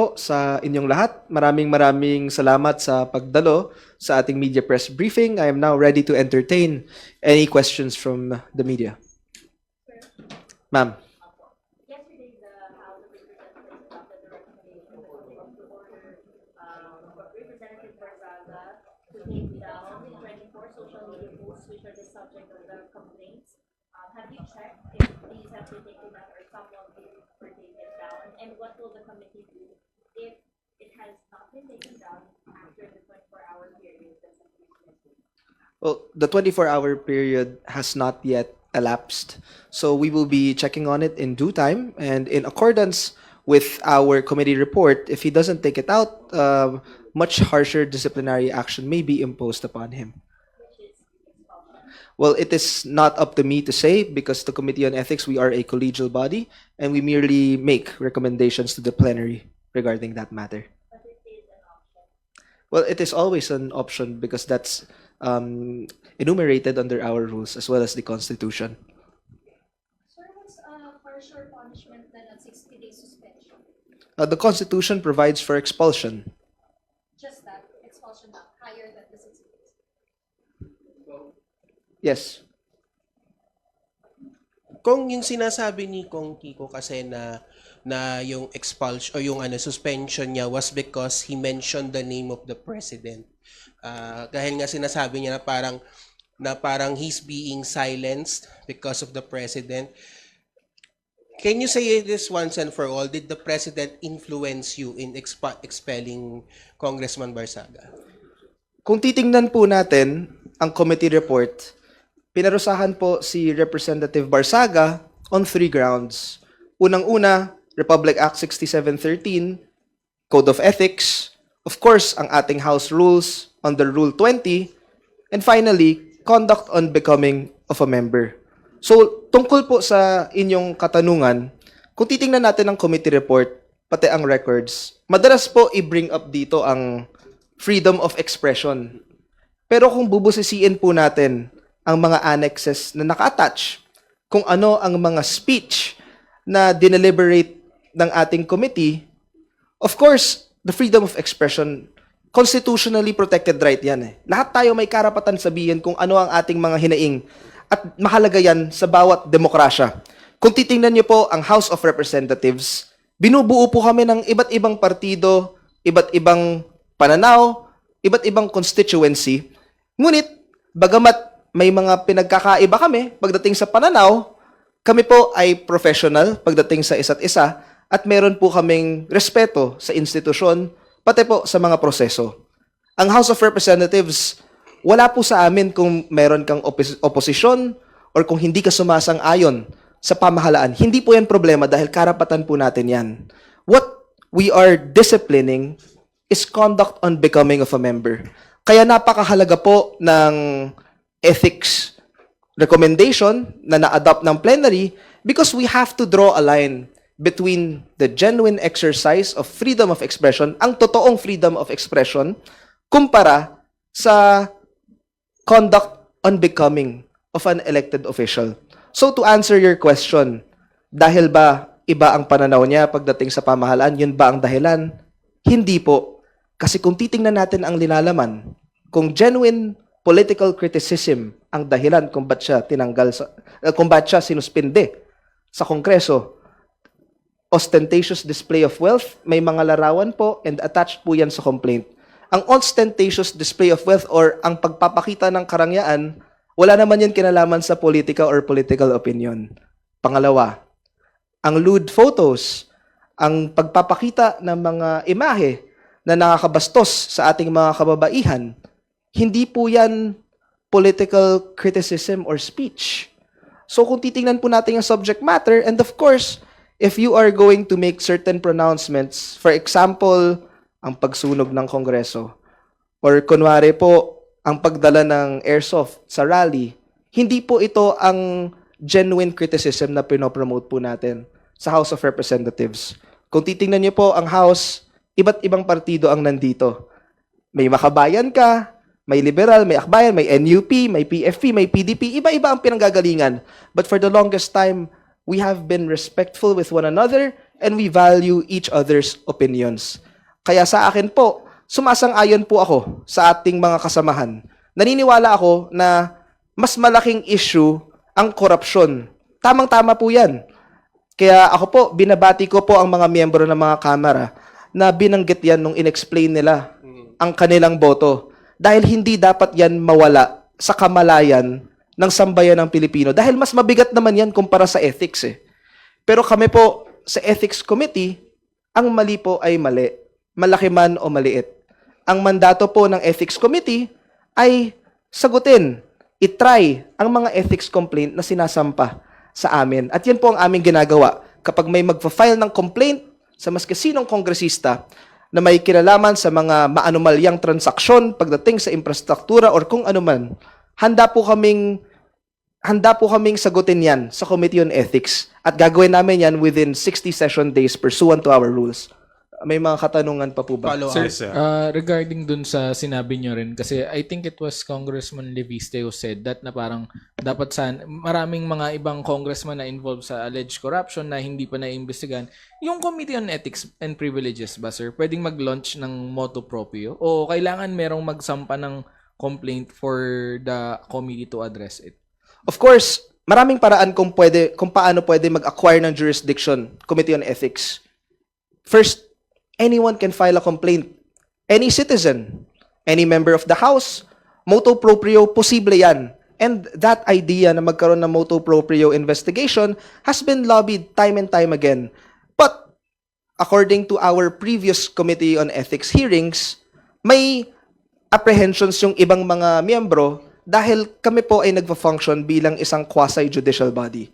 po sa inyong lahat. Maraming salamat sa pagdalo sa ating media press briefing. I am now ready to entertain any questions from the media. Ma'am. Yesterday, the House of Representatives adopted the recommendation to order Representative Barzaga to take down 24 social media posts which are the subject of the complaints. Have you checked if these have been taken down or some of these were taken down? And what will the committee do if it has not been taken down after the 24-hour period? Well, the 24-hour period has not yet elapsed. So we will be checking on it in due time. And in accordance with our committee report, if he doesn't take it out, much harsher disciplinary action may be imposed upon him. Well, it is not up to me to say because the Committee on Ethics, we are a collegial body and we merely make recommendations to the plenary regarding that matter. But it is an option. Well, it is always an option because that's enumerated under our rules as well as the Constitution. Sir, what's a harsher punishment than a 60-day suspension? The Constitution provides for expulsion. Just that, expulsion not higher than the 60 days. Yes. Kung yung sinasabi ni Kong Kiko kasi na yung expulsion o yung suspension niya was because he mentioned the name of the president. Dahil nga sinasabi niya na parang he's being silenced because of the president. Can you say this once and for all? Did the president influence you in expelling Congressman Barzaga? Kung titingnan po natin ang committee report, pinarusahan po si Representative Barzaga on 3 grounds. Unang-una, Republic Act 6713, Code of Ethics, of course, ang ating House rules under Rule 20, and finally, conduct on becoming of a member. So, tungkol po sa inyong katanungan, kung titingnan natin ang committee report, pati ang records, madalas po i-bring up dito ang freedom of expression. Pero kung bubusisiin po natin ang mga annexes na naka-attach, kung ano ang mga speech na dineliberate ng ating committee, of course, the freedom of expression, constitutionally protected right yan eh. Lahat tayo may karapatan sabihin kung ano ang ating mga hinaing at mahalaga yan sa bawat demokrasya. Kung titingnan niyo po ang House of Representatives, binubuo po kami ng iba't ibang partido, iba't ibang pananaw, iba't ibang constituency. Ngunit, bagamat may mga pinagkakaiba kami pagdating sa pananaw, kami po ay professional pagdating sa isa't isa at meron po kaming respeto sa institusyon, pati po sa mga proseso. Ang House of Representatives, wala po sa amin kung meron kang oposisyon or kung hindi ka sumasang-ayon sa pamahalaan. Hindi po yan problema dahil karapatan po natin yan. What we are disciplining is conduct on becoming of a member. Kaya napakahalaga po ng ethics recommendation na na-adopt ng plenary because we have to draw a line between the genuine exercise of freedom of expression, ang totoong freedom of expression, kumpara sa conduct on becoming of an elected official. So to answer your question, dahil ba iba ang pananaw niya pagdating sa pamahalaan, yun ba ang dahilan? Hindi po. Kasi kung titingnan natin ang linalaman, kung genuine political criticism ang dahilan kung ba't siya kung ba't siya sinuspinde sa Kongreso, ostentatious display of wealth, may mga larawan po and attached po yan sa complaint. Ang ostentatious display of wealth or ang pagpapakita ng karangyaan, wala naman yan kinalaman sa politika or political opinion. Pangalawa, ang lewd photos, ang pagpapakita ng mga imahe na nakakabastos sa ating mga kababaihan, hindi po yan political criticism or speech. So kung titingnan po natin yung subject matter, and of course, if you are going to make certain pronouncements, for example, ang pagsunog ng Kongreso, or kunwari po, ang pagdala ng airsoft sa rally, hindi po ito ang genuine criticism na pinopromote po natin sa House of Representatives. Kung titingnan niyo po ang House, iba't ibang partido ang nandito. May makabayan ka, may liberal, may akbayan, may NUP, may PFP, may PDP, iba-iba ang pinanggagalingan. But for the longest time, we have been respectful with one another and we value each other's opinions. Kaya sa akin po, sumasang-ayon po ako sa ating mga kasamahan. Naniniwala ako na mas malaking issue ang korupsyon. Tamang-tama po yan. Kaya ako po, binabati ko po ang mga miyembro ng mga kamera na binanggit yan nung inexplain nila ang kanilang boto. Dahil hindi dapat yan mawala sa kamalayan ng sambayan ng Pilipino. Dahil mas mabigat naman yan kumpara sa ethics eh. Pero kami po sa Ethics Committee, ang mali po ay mali. Malaki man o maliit. Ang mandato po ng Ethics Committee ay sagutin, itry ang mga ethics complaint na sinasampa sa amin. At yan po ang aming ginagawa. Kapag may magpa-file ng complaint sa maski sinong kongresista na may kinalaman sa mga maanumalyang transaksyon pagdating sa infrastruktura or kung ano man, handa po kaming sagutin yan sa Committee on Ethics at gagawin namin yan within 60 session days pursuant to our rules. May mga katanungan pa po ba? Follow Sir, up. regarding dun sa sinabi nyo rin, kasi I think it was Congressman Leviste who said that na parang dapat maraming mga ibang congressman na involved sa alleged corruption na hindi pa naiimbestigahan. Yung Committee on Ethics and Privileges ba, sir, pwedeng mag-launch ng motu proprio? O kailangan merong magsampa ng complaint for the committee to address it? Of course, maraming paraan kung paano pwede mag-acquire ng jurisdiction, Committee on Ethics. First, anyone can file a complaint. Any citizen, any member of the House, motu proprio, posible yan. And that idea na magkaroon ng motu proprio investigation has been lobbied time and time again. But, according to our previous Committee on Ethics hearings, may apprehensions yung ibang mga miyembro dahil kami po ay nagfa-function bilang isang quasi-judicial body.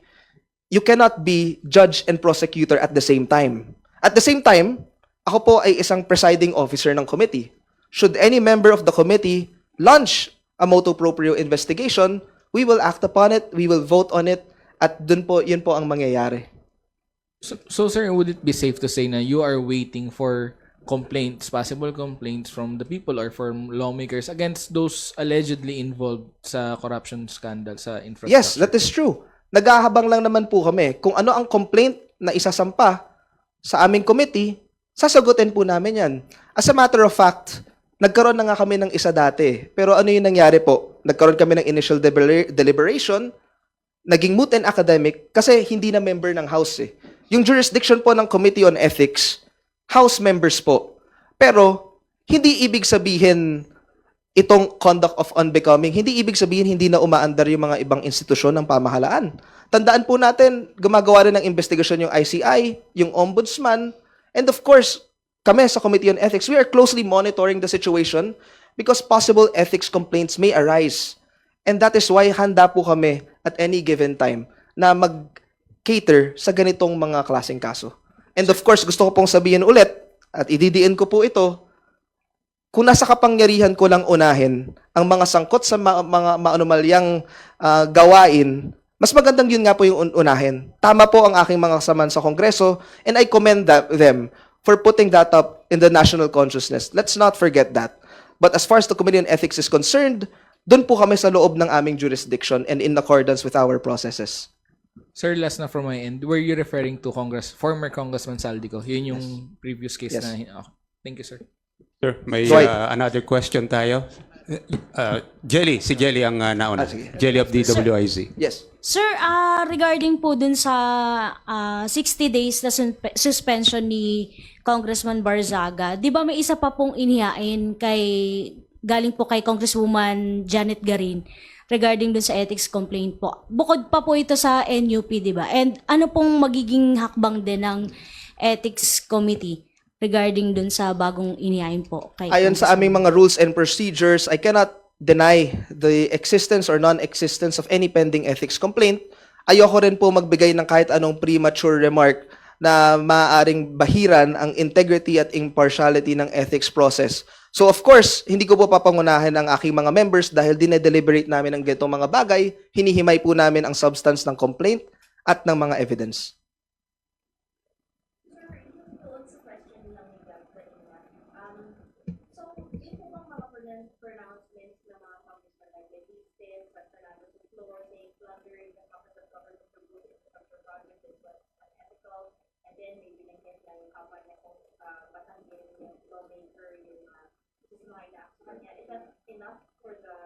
You cannot be judge and prosecutor at the same time. At the same time, ako po ay isang presiding officer ng committee. Should any member of the committee launch a motu proprio investigation, we will act upon it, we will vote on it, at yun po ang mangyayari. So sir, would it be safe to say na you are waiting for complaints, possible complaints from the people or from lawmakers against those allegedly involved sa corruption scandal sa infrastructure? Yes, that is true. Naghahabang lang naman po kami. Kung ano ang complaint na isasampa sa aming committee, sasagutin po namin yan. As a matter of fact, nagkaroon na nga kami ng isa dati. Pero ano yung nangyari po? Nagkaroon kami ng initial deliberation, naging moot and academic kasi hindi na member ng House eh. Yung jurisdiction po ng Committee on Ethics, House members po. Pero, hindi ibig sabihin itong conduct of unbecoming, hindi ibig sabihin hindi na umaandar yung mga ibang institusyon ng pamahalaan. Tandaan po natin, gumagawa rin ng investigasyon yung ICI, yung Ombudsman, and of course, kami sa Committee on Ethics, we are closely monitoring the situation because possible ethics complaints may arise. And that is why handa po kami at any given time na mag-cater sa ganitong mga klaseng kaso. And of course, gusto ko pong sabihin ulit, at ididiin ko po ito, kung nasa kapangyarihan ko lang unahin ang mga sangkot sa mga maanumalyang gawain, mas magandang yun nga po yung unahin. Tama po ang aking mga kasamaan sa Kongreso, and I commend them for putting that up in the national consciousness. Let's not forget that. But as far as the Committee on Ethics is concerned, doon po kami sa loob ng aming jurisdiction and in accordance with our processes. Sir, last na from my end, were you referring to former Congressman Saldico? Yun yung previous case Yes. na... Oh, thank you, sir. Sir, may Right. another question tayo. Jelly, si Jelly ang nauna. sige. Jelly of DWIZ. Yes. Sir, regarding po dun sa 60 days na suspension ni Congressman Barzaga, di ba may isa pa pong inihain galing po kay Congresswoman Janet Garin regarding dun sa ethics complaint po. Bukod pa po ito sa NUP, di ba? And ano pong magiging hakbang din ng ethics committee regarding dun sa bagong inihain po kay Ayon sa aming mga rules and procedures, I cannot deny the existence or non-existence of any pending ethics complaint. Ayoko rin po magbigay ng kahit anong premature remark na maaaring bahiran ang integrity at impartiality ng ethics process. So of course, hindi ko po papangunahin ang aking mga members dahil dinedeliberate namin ang ganitong mga bagay, hinihimay po namin ang substance ng complaint at ng mga evidence. So, yun po bang mga pronouncements ng mga congressmen like Legistin, Fernando Flor, saying plundering the office of government for good infrastructure projects is unethical, and then maybe like kanya, is that enough for the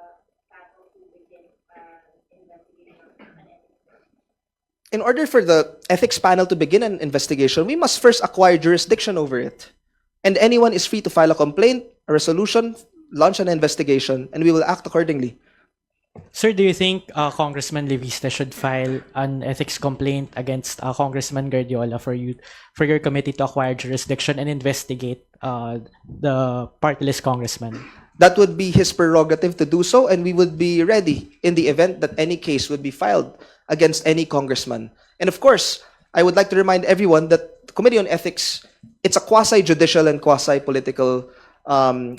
panel to begin investigation on an In order for the ethics panel to begin an investigation, we must first acquire jurisdiction over it. And anyone is free to file a complaint, a resolution, launch an investigation, and we will act accordingly. Sir, do you think Congressman Levista should file an ethics complaint against Congressman Guardiola for your committee to acquire jurisdiction and investigate the partyless congressman? That would be his prerogative to do so, and we would be ready in the event that any case would be filed against any congressman. And of course, I would like to remind everyone that the Committee on Ethics, it's a quasi-judicial and quasi-political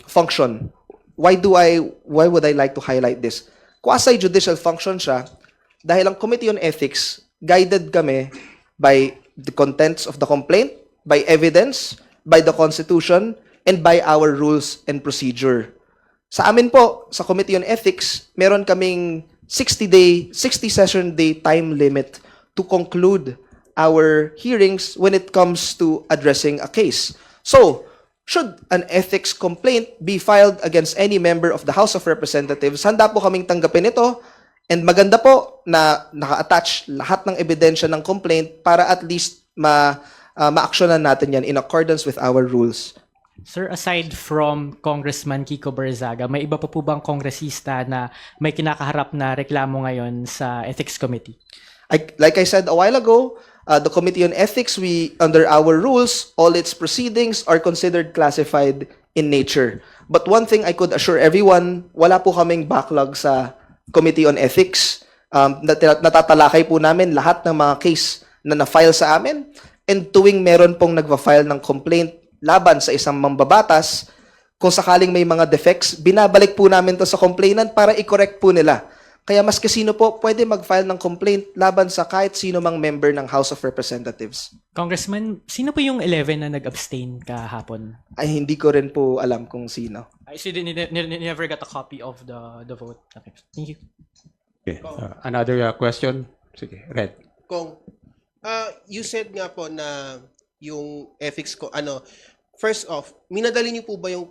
function. Why would I like to highlight this? Quasi-judicial function siya dahil ang Committee on Ethics, guided kami by the contents of the complaint, by evidence, by the Constitution, and by our rules and procedure. Sa amin po, sa Committee on Ethics, meron kaming 60 session day time limit to conclude our hearings when it comes to addressing a case. So, should an ethics complaint be filed against any member of the House of Representatives, handa po kaming tanggapin ito, and maganda po na naka-attach lahat ng ebidensya ng complaint para at least ma-actionan natin yan in accordance with our rules. Sir, aside from Congressman Kiko Barzaga, may iba pa po bang kongresista na may kinakaharap na reklamo ngayon sa Ethics Committee? Like I said a while ago, the Committee on Ethics, under our rules, all its proceedings are considered classified in nature. But one thing I could assure everyone, wala po kaming backlog sa Committee on Ethics. Natatalakay po namin lahat ng mga case na na-file sa amin. And tuwing meron pong nagva-file ng complaint laban sa isang mambabatas, kung sakaling may mga defects, binabalik po namin to sa complainant para i-correct po nila. Kaya mas kasino po pwede mag-file ng complaint laban sa kahit sino mang member ng House of Representatives. Congressman, sino po yung 11 na nag-abstain kahapon? Ay, hindi ko rin po alam kung sino. I see you never got a copy of the vote. Okay. Thank you. Okay. Another question? Sige, Red. Kung you said nga po na yung ethics ko first off, minadali niyo po ba yung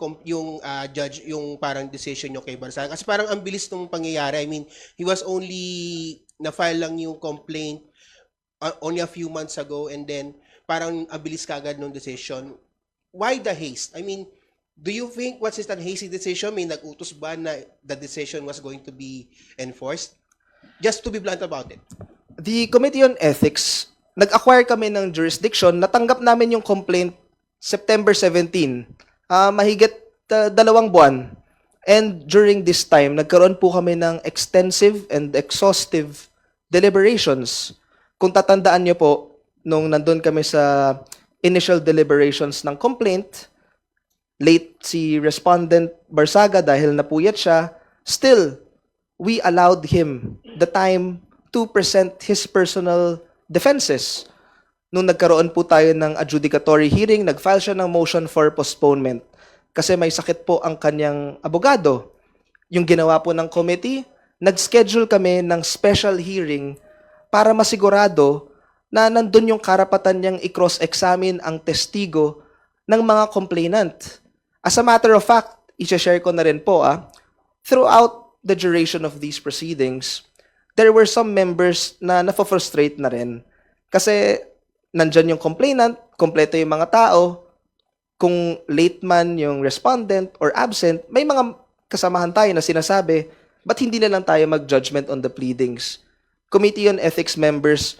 judge yung parang decision niyo kay Barzaga? Kasi parang ang bilis ng pangyayari. I mean, he was only na-file lang yung complaint only a few months ago, and then parang ang bilis kagad ng decision. Why the haste? I mean, do you think what's that hasty decision? May nag-utos ba na the decision was going to be enforced? Just to be blunt about it. The Committee on Ethics, nag-acquire kami ng jurisdiction, natanggap namin yung complaint September 17, mahigit 2 buwan. And during this time, nagkaroon po kami ng extensive and exhaustive deliberations. Kung tatandaan niyo po, nung nandun kami sa initial deliberations ng complaint, late si Respondent Barzaga dahil napuyat siya, still, we allowed him the time to present his personal defenses. Nung nagkaroon po tayo ng adjudicatory hearing, nag-file siya ng motion for postponement kasi may sakit po ang kanyang abogado. Yung ginawa po ng committee, nag-schedule kami ng special hearing para masigurado na nandun yung karapatan niyang i-cross-examine ang testigo ng mga complainant. As a matter of fact, i-share ko na rin po, throughout the duration of these proceedings, there were some members na na-frustrate na rin. Kasi nandyan yung complainant, kompleto yung mga tao, kung late man yung respondent or absent, may mga kasamahan tayo na sinasabi, ba't hindi na lang tayo mag-judgment on the pleadings? Committee on Ethics members,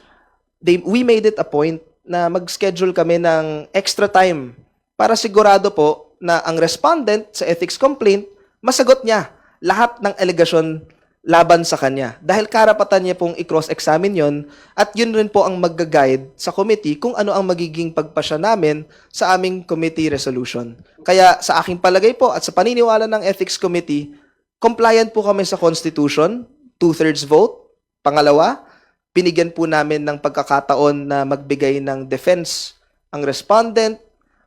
we made it a point na mag-schedule kami ng extra time para sigurado po na ang respondent sa ethics complaint, masagot niya lahat ng alegasyon laban sa kanya. Dahil karapatan niya pong i-cross-examine yon, at yun rin po ang mag-guide sa committee kung ano ang magiging pagpasya namin sa aming committee resolution. Kaya sa aking palagay po at sa paniniwala ng Ethics Committee, compliant po kami sa Constitution, 2/3 vote. Pangalawa, binigyan po namin ng pagkakataon na magbigay ng defense ang respondent,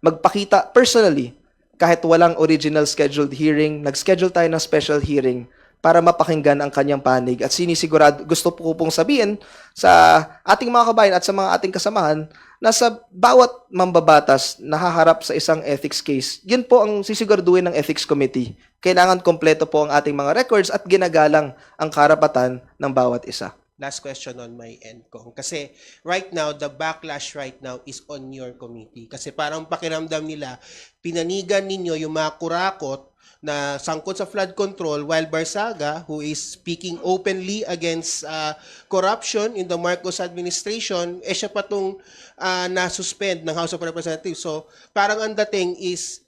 magpakita personally, kahit walang original scheduled hearing, nag-schedule tayo ng special hearing para mapakinggan ang kanyang panig. At sinisigurado, gusto po pong sabihin sa ating mga kabayan at sa mga ating kasamahan nasa bawat mambabatas na haharap sa isang ethics case, yun po ang sisiguraduhin ng Ethics Committee. Kailangan kompleto po ang ating mga records at ginagalang ang karapatan ng bawat isa. Last question on my end, Kong. Kasi right now, the backlash right now is on your committee. Kasi parang pakiramdam nila, pinanigan ninyo yung mga kurakot na sangkot sa flood control while Barsaga, who is speaking openly against corruption in the Marcos administration, siya pa itong na-suspend ng House of Representatives. So parang ang dating is,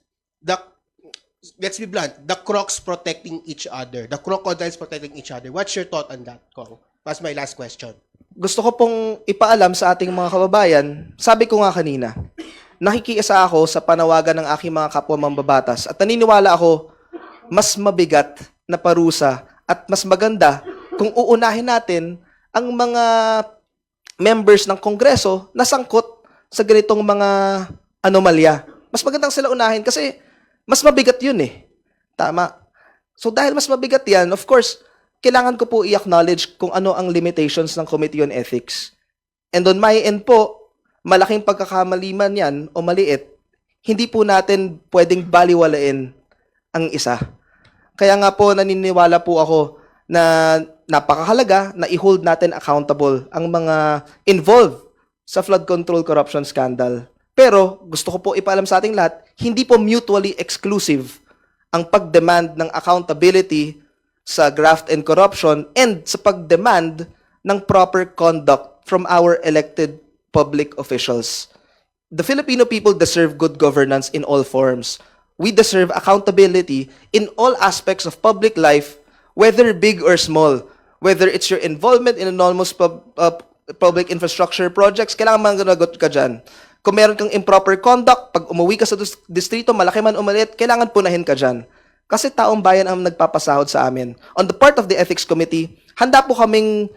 let's be blunt, the crocs protecting each other, the crocodiles protecting each other. What's your thought on that, Kong? That's my last question. Gusto ko pong ipaalam sa ating mga kababayan, sabi ko nga kanina, nakikiisa ako sa panawagan ng aking mga kapwa mambabatas at naniniwala ako mas mabigat na parusa at mas maganda kung uunahin natin ang mga members ng Kongreso na sangkot sa ganitong mga anomalya. Mas magandang sila unahin kasi mas mabigat yun eh. Tama. So dahil mas mabigat yan, of course, kailangan ko po i-acknowledge kung ano ang limitations ng Committee on Ethics. And on my end po, malaking pagkakamali man yan o maliit, hindi po natin pwedeng baliwalain ang isa. Kaya nga po naniniwala po ako na napakahalaga na i-hold natin accountable ang mga involved sa flood control corruption scandal. Pero gusto ko po ipaalam sa ating lahat, hindi po mutually exclusive ang pag-demand ng accountability sa graft and corruption and sa pag-demand ng proper conduct from our elected public officials. The Filipino people deserve good governance in all forms. We deserve accountability in all aspects of public life, whether big or small. Whether it's your involvement in anonymous public infrastructure projects, kailangan manganagot ka dyan. Kung meron kang improper conduct, pag umuwi ka sa distrito, malaki man o maliit, kailangan punahin ka dyan. Kasi taong bayan ang nagpapasahod sa amin. On the part of the Ethics Committee, handa po kaming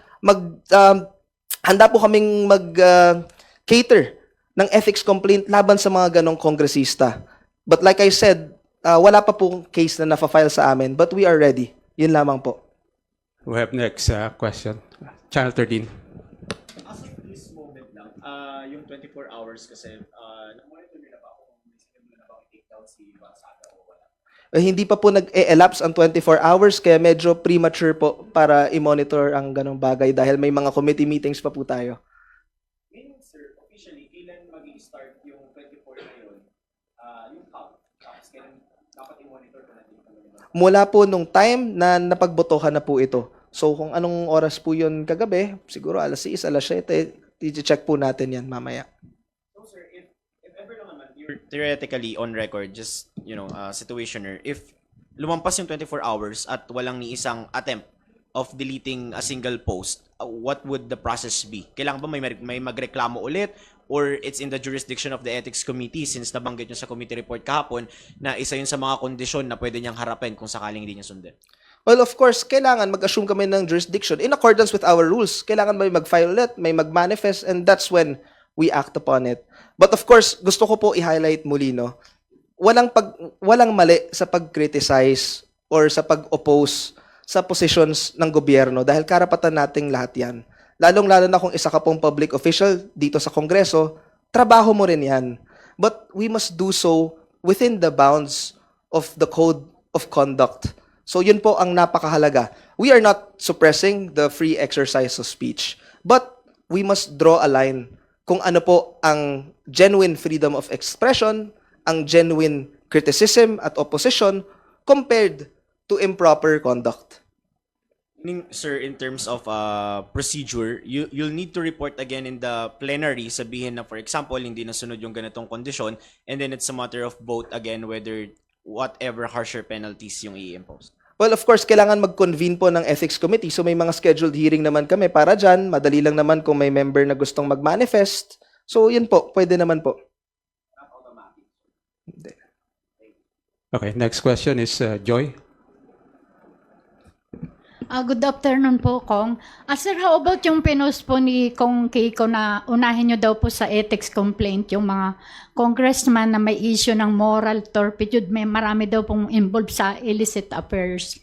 cater ng ethics complaint laban sa mga ganong kongresista. But like I said, wala pa pong case na nafa-file sa amin, but we are ready. Yun lamang po. We have next question. Channel 13. As of this moment lang, yung 24 hours kasi, na-monitor nila ba kung may sinimula na ba take down si Barsaga o wala? Hindi pa po nag-elapse ang 24 hours, kaya medyo premature po para i-monitor ang ganong bagay dahil may mga committee meetings pa po tayo. Meaning, sir, officially, kailan mag-i-start yung 24 na yun? Yung count. Tapos kailan dapat i-monitor ko natin yung Mula po nung time na napagbotohan na po ito. So kung anong oras po yun kagabi, siguro alas 6, alas 7, i-check po natin yan mamaya. So, sir, if ever lang naman, you're theoretically on record, just, situationer, if lumampas yung 24 hours at walang ni isang attempt of deleting a single post, what would the process be? Kailangan ba may magreklamo ulit? Or it's in the jurisdiction of the Ethics Committee since nabanggit nyo sa committee report kahapon na isa yun sa mga kondisyon na pwede niyang harapin kung sakaling hindi niya sundin? Well, of course, kailangan mag-assume kami ng jurisdiction in accordance with our rules. Kailangan may mag-file ulit, may mag-manifest, and that's when we act upon it. But of course, gusto ko po i-highlight muli, no? Walang mali sa pag-criticize or sa pag-oppose sa positions ng gobyerno dahil karapatan nating lahat yan. Lalong-lalo na kung isa ka pong public official dito sa Kongreso, trabaho mo rin yan. But we must do so within the bounds of the code of conduct. So yun po ang napakahalaga. We are not suppressing the free exercise of speech, but we must draw a line kung ano po ang genuine freedom of expression, ang genuine criticism at opposition compared to improper conduct. Sir, in terms of procedure, you'll need to report again in the plenary, sabihin na for example, hindi nasunod yung ganitong kondisyon, and then it's a matter of vote again whether whatever harsher penalties yung i-impose. Well, of course, kailangan mag-convene po ng Ethics Committee. So may mga scheduled hearing naman kami para dyan. Madali lang naman kung may member na gustong mag-manifest. So yun po, pwede naman po. Okay, next question is Joy. Good afternoon po, Kong. Sir, how about yung pinost po ni Kong Keiko na unahin nyo daw po sa ethics complaint yung mga congressman na may issue ng moral turpitude, may marami daw pong involved sa illicit affairs.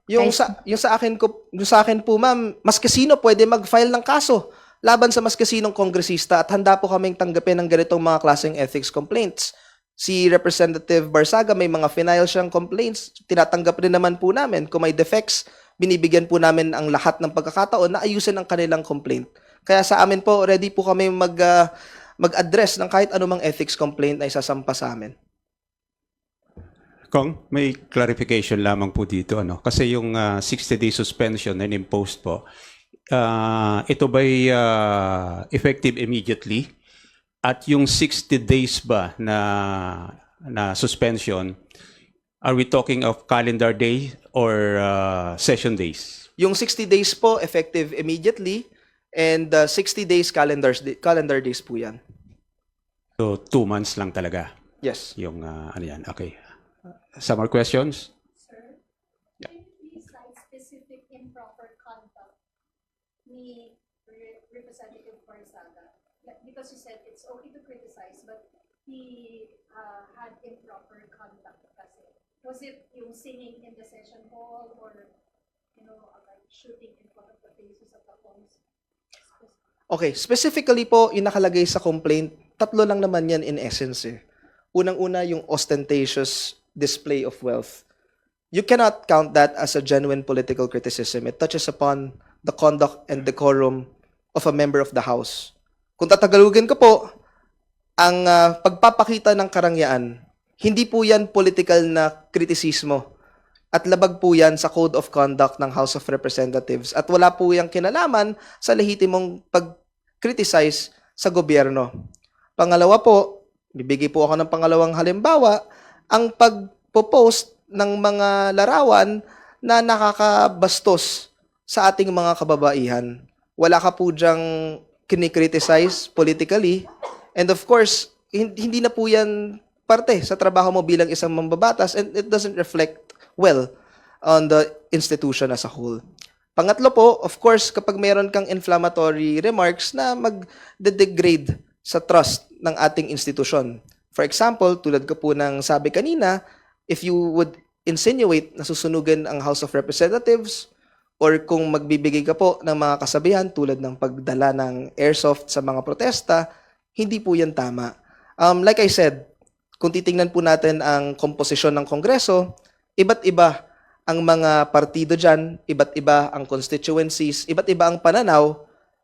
Yung sa akin po, ma'am, maski sino pwede mag-file ng kaso. laban sa mas kasinong kongresista at handa po kaming tanggapin ng ganitong mga klaseng ethics complaints. Si Representative Barsaga may mga final siyang complaints, tinatanggap rin naman po namin. Kung may defects, binibigyan po namin ang lahat ng pagkakataon na ayusin ang kanilang complaint. Kaya sa amin po, ready po kami mag-address ng kahit anumang ethics complaint na isasampa sa amin. Kong, may clarification lamang po dito. Ano? Kasi yung 60-day suspension na imposed po, ito ba'y effective immediately? At yung 60 days ba na suspension, are we talking of calendar day or session days? Yung 60 days po, effective immediately, and 60 days calendar days po yan. So 2 months lang talaga Yes. yung ano yan. Okay. Some more questions? Sir, can you please cite specific improper conduct ni Representative Barsaga? Because you said it's okay to criticize, but he had improper conduct kasi. Was it yung singing in the session hall or, like shooting in front of the faces of the homes? Okay, specifically po, yung nakalagay sa complaint, 3 lang naman yan in essence eh. Unang-una, yung ostentatious display of wealth. You cannot count that as a genuine political criticism. It touches upon the conduct and decorum of a member of the House. Kung tatagalugin ko po, ang pagpapakita ng karangyaan, hindi po yan political na kritisismo. At labag po yan sa Code of Conduct ng House of Representatives. At wala po yung kinalaman sa lehitimong pag-criticize sa gobyerno. Pangalawa po, bibigay po ako ng pangalawang halimbawa, ang pagpo-post ng mga larawan na nakakabastos sa ating mga kababaihan. Wala ka po dyang kinikriticize politically. And of course, hindi na po yan parte sa trabaho mo bilang isang mambabatas, and it doesn't reflect well on the institution as a whole. Pangatlo po, of course, kapag meron kang inflammatory remarks na mag-degrade sa trust ng ating institusyon. For example, tulad ko po ng sabi kanina, if you would insinuate na susunugan ang House of Representatives, or kung magbibigay ka po ng mga kasabihan tulad ng pagdala ng airsoft sa mga protesta, hindi po yan tama. Like I said, kung titingnan po natin ang komposisyon ng Kongreso, iba't iba ang mga partido dyan, iba't iba ang constituencies, iba't iba ang pananaw.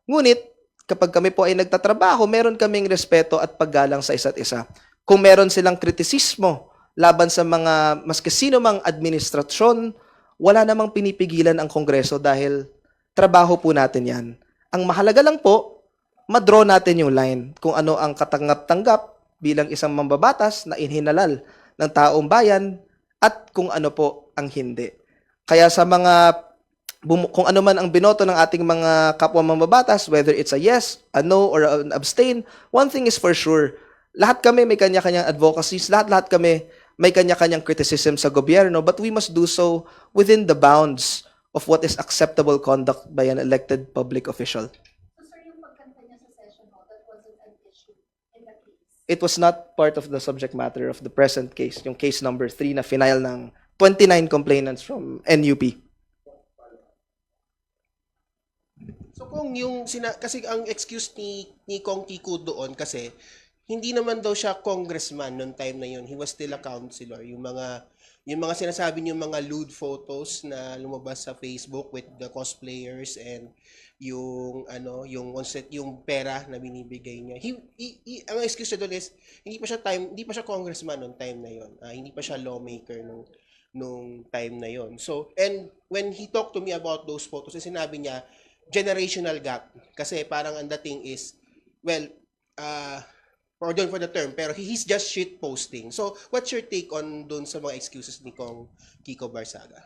Ngunit, kapag kami po ay nagtatrabaho, meron kaming respeto at paggalang sa isa't isa. Kung meron silang kritisismo laban sa mga maski sino mang administrasyon, wala namang pinipigilan ang Kongreso dahil trabaho po natin yan. Ang mahalaga lang po, madraw natin yung line kung ano ang katanggap-tanggap bilang isang mambabatas na inhinalal ng taong bayan at kung ano po ang hindi. Kaya sa mga, kung ano man ang binoto ng ating mga kapwa mambabatas, whether it's a yes, a no, or an abstain, one thing is for sure, lahat kami may kanya-kanyang advocacies, lahat kami may kanya-kanyang criticism sa gobyerno, but we must do so within the bounds of what is acceptable conduct by an elected public official. So sir, yung pagkanta niya sa session hall, that wasn't an issue in the case? It was not part of the subject matter of the present case, yung case number 3 na final ng 29 complainants from NUP. So kung yung kasi ang excuse ni Kong Kiko doon kasi hindi naman daw siya congressman noong time na yun. He was still a councilor. Yung mga sinasabi niyo mga lewd photos na lumabas sa Facebook with the cosplayers and yung pera na binibigay niya. Ang excuse niya doon is hindi pa siya congressman noong time na yun. Hindi pa siya lawmaker nung time na yun. So, and when he talked to me about those photos, sinabi niya generational gap kasi parang ang dating is pardon for the term, pero he's just shit posting. So, what's your take on dun sa mga excuses ni Kong Kiko Barsaga?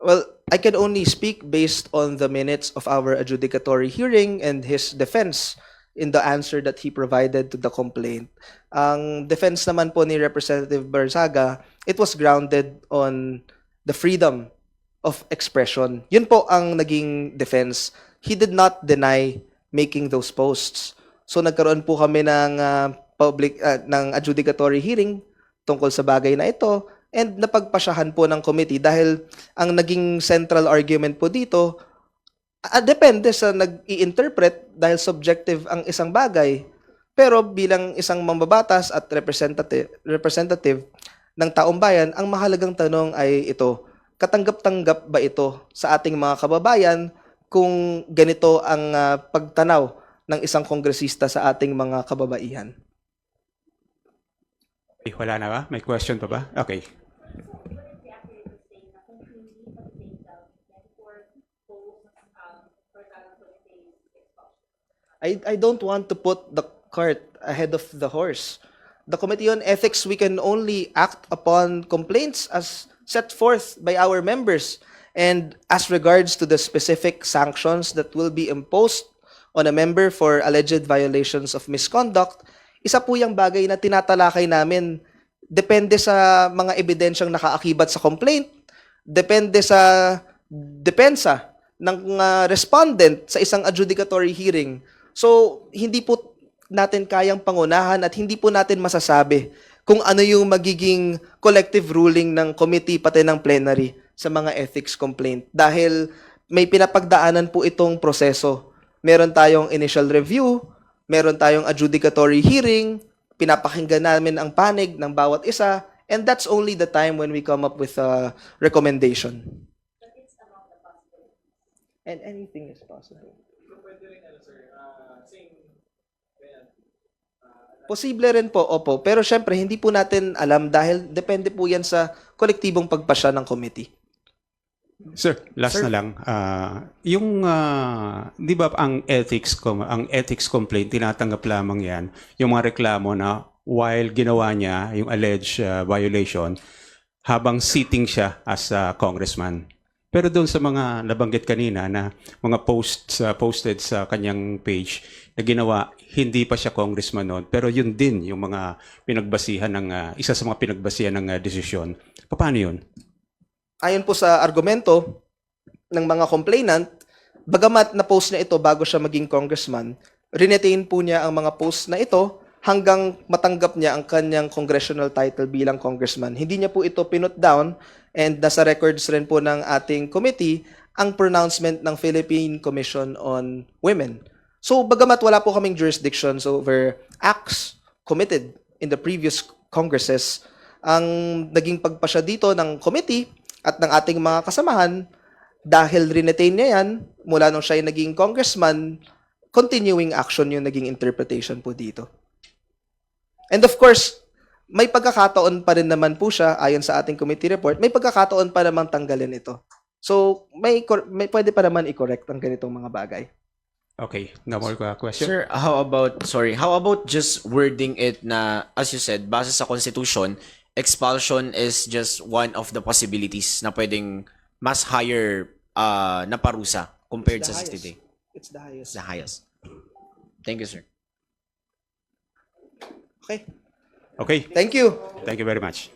Well, I can only speak based on the minutes of our adjudicatory hearing and his defense in the answer that he provided to the complaint. Ang defense naman po ni Representative Barsaga, it was grounded on the freedom of expression. Yun po ang naging defense. He did not deny making those posts. So nagkaroon po kami ng ng adjudicatory hearing tungkol sa bagay na ito, and napagpasyahan po ng committee dahil ang naging central argument po dito, Depende sa nag-i-interpret dahil subjective ang isang bagay. Pero bilang isang mambabatas at representative ng taong bayan, ang mahalagang tanong ay ito, katanggap-tanggap ba ito sa ating mga kababayan kung ganito ang pagtanaw ng isang kongresista sa ating mga kababaihan? Eh, wala na ba? May question pa ba? Okay. I don't want to put the cart ahead of the horse. The Committee on Ethics, we can only act upon complaints as set forth by our members. And as regards to the specific sanctions that will be imposed on a member for alleged violations of misconduct, isa po yung bagay na tinatalakay namin. Depende sa mga ebidensyang nakaakibat sa complaint, depende sa depensa ng respondent sa isang adjudicatory hearing. So, hindi po natin kayang pangunahan at hindi po natin masasabi kung ano yung magiging collective ruling ng committee pati ng plenary sa mga ethics complaint. Dahil may pinapagdaanan po itong proseso. Meron tayong initial review, meron tayong adjudicatory hearing, pinapakinggan namin ang panig ng bawat isa, and that's only the time when we come up with a recommendation. And anything is possible. Posible rin po, opo. Pero syempre, hindi po natin alam dahil depende po yan sa kolektibong pagpasya ng committee. Sir, last na lang. Di ba ang ethics complaint, tinatanggap lamang yan, yung mga reklamo na while ginawa niya yung alleged violation, habang sitting siya as a congressman. Pero doon sa mga nabanggit kanina na mga posts posted sa kanyang page na ginawa, hindi pa siya congressman noon. Pero yun din yung mga pinagbasihan ng, isa sa mga pinagbasihan ng desisyon. Paano yun? Ayon po sa argumento ng mga complainant, bagamat na-post na ito bago siya maging congressman, rinetain po niya ang mga post na ito hanggang matanggap niya ang kanyang congressional title bilang congressman. Hindi niya po ito pinut down, and nasa records rin po ng ating committee ang pronouncement ng Philippine Commission on Women. So, bagamat wala po kaming jurisdictions over acts committed in the previous congresses, ang naging pagpasya dito ng committee at ng ating mga kasamahan, dahil rinetain niya yan, mula nung siya ay naging congressman, continuing action yung naging interpretation po dito. And of course, may pagkakataon pa rin naman po siya, ayon sa ating committee report, may pagkakataon pa namang tanggalin ito. So, may pwede pa naman i-correct ang ganitong mga bagay. Okay, no more question? Sir, how about just wording it na, as you said, base sa Constitution, expulsion is just one of the possibilities na pwedeng mas higher na parusa compared sa 60 day. It's the highest. The highest. Thank you, sir. Okay. Okay, Thank you. thank you very much.